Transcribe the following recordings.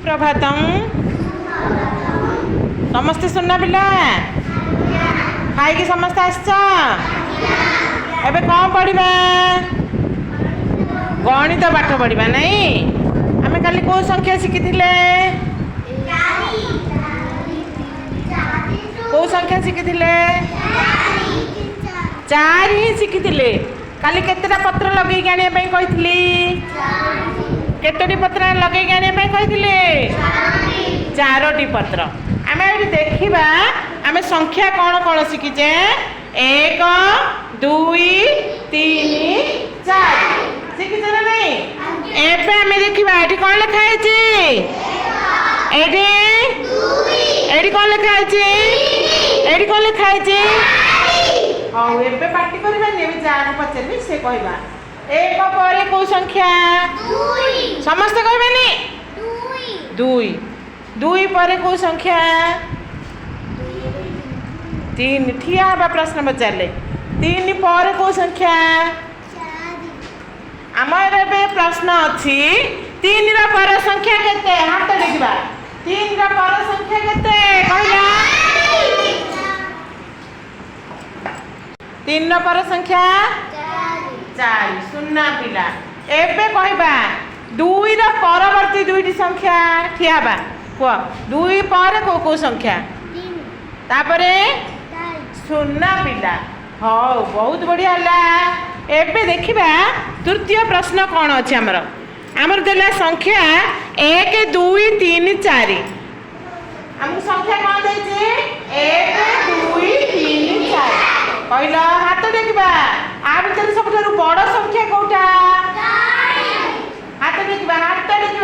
सुप्रभातम समस्ते सुनना पिला खाई कि समस्ते आसछ एबे कौन पढ़िबा गणित पाठ पढ़िबा नहीं आमे काली को संख्या शिखिथिले को संख्या शिखिथिले 4 ही शिखिथिले काली केतेटा पत्र लगे आनिया पई कहिथिली केतोटी पत्र लगे आनिया पई कहिथिले 4टी पत्र आमे एठी देखिबा आमे संख्या कोन कोन शिखिचे 1 2 3 4 शिखिचे ना नहीं एबे आमे देखिबा एठी कोन लिखा हैछि एठी एठी कोन लिखा हैछि एठी कोन लिखा हैछि हां एबे पार्टी करबा ने जान पचरबी से कहबा एक परे को संख्या 2 समस्त कहबेनी 2 2 परे को संख्या 3 ठिया बा प्रश्न पचारले 3 परे को संख्या 4 हमर एबे प्रश्न अछि 3 रा पर संख्या केते हाथ देखिबा 3 रा पर संख्या केते कहला 3 रा पर संख्या 4 सुनना पिला एबे कहबा 2 रा परवर्ती दुईटी संख्या ठियाबा को 2 पर को संख्या 3 तापरे सुनना पिला हो बहुत बढ़िया ला एबे देखिबा तृतीय प्रश्न कोन अछि हमर देला संख्या 1 2 3 4 हम संख्या कोन दै छै 1 2 3 4 कहला हाथ देखिबा आ भीतर सबठारु बड़ संख्या कोटा हाथ देखिबा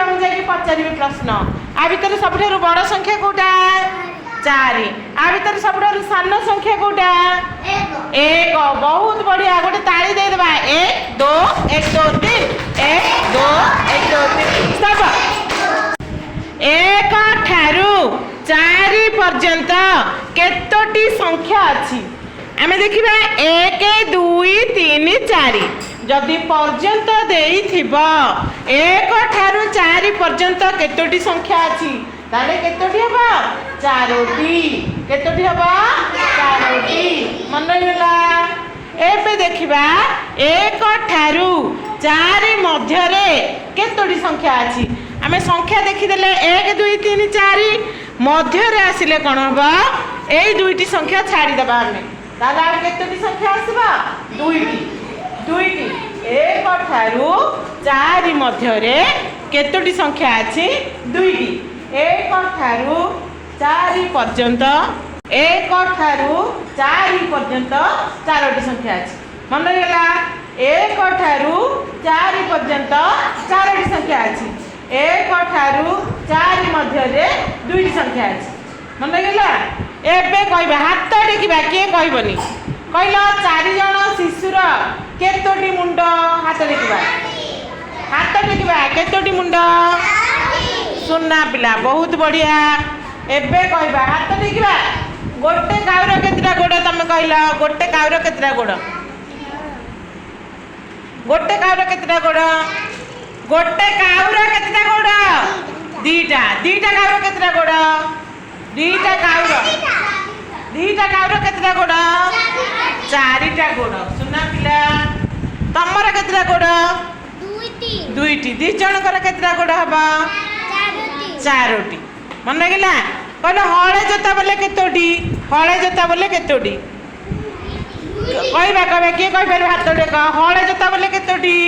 हम जाई पचारिबे प्रश्न आ भीतर सबठारु बड़ संख्या कोटा 4 आ भीतर सबठारु सानो संख्या कोटा 1 बहुत बढ़िया गोटे ताली दे देबा 1 2 1 2 3 1 2 1 2 3 स्टॉप 1 ठारू 4 पर्यंत केतोटी संख्या अछि आमे देखिबा 1 2 3 4 जदि पर्यंत देई थिबो 1 ठारू 4 पर्यंत केतोटी संख्या अछि ताले केतोटी हबा 4टी केतोटी हबा 4टी मन रहिला एबे देखिबा 1 ठारू 4 मध्य रे केतोटी संख्या अछि आमे संख्या देखि देले 1 2 3 4 मध्य रे आसिले कोन हबा एई दुईटी संख्या छाडी दबा आमे ताला केतोटी संख्या आसीबा दुईटी 1 ठारू 4 मध्य रे केतोटी संख्या अछि दुईटी 1 ठारू 4 पर्यंत 1 ठारू 4 पर्यंत 4टी संख्या अछि मन रहला 1 ठारू 4 पर्यंत 4टी संख्या अछि 1 ठारू 4 मध्य रे दुईटी संख्या अछि मन रहला एबे कहबा हाथ देखिबा के कहबनी कहला 4 जण शिशुर केतोटी मुंड हाथ देखिबा केतोटी मुंड सुनना पिला बहुत बढ़िया एबे कहबा हाथ देखिबा गोटे काउर केतरा गोड़ तमे कहला गोटे काउर केतरा गोड़ गोटे काउर केतरा गोड़ गोटे काउर केतरा गोड़ दीटा काउर केतरा गोड़ दीटा काउर केतरा गोड़ 4टा गोड़ सुनना पिला तमरा केतरा गोड़ दुईटी दी जनकर केतरा गोड़ हबा 4टी मन लागिला कहले हळे जोता बोले केतोटी कहबा के कहबा हाथ देख हळे जोता बोले केतोटी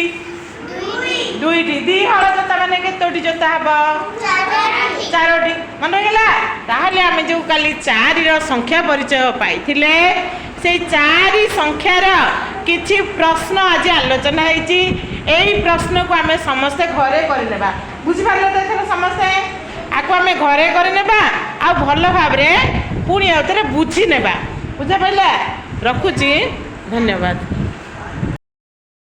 दुईटी दी हळे जोता माने केतोटी जोता हबा 4टी मन लागिला ताहले आमे जो काली 4 रो संख्या परिचय पाइथिले से 4 संख्यार किछि प्रश्न आज आलोचना होईची एई प्रश्न को आमे समस्त घरे करिनेबा बुझि पारले त एथरा समस्त आको आमे घरे करिनेबा आ भलो भाबरे पुणी आउतरे बुझि नेबा बुझा पइला रखुची धन्यवाद।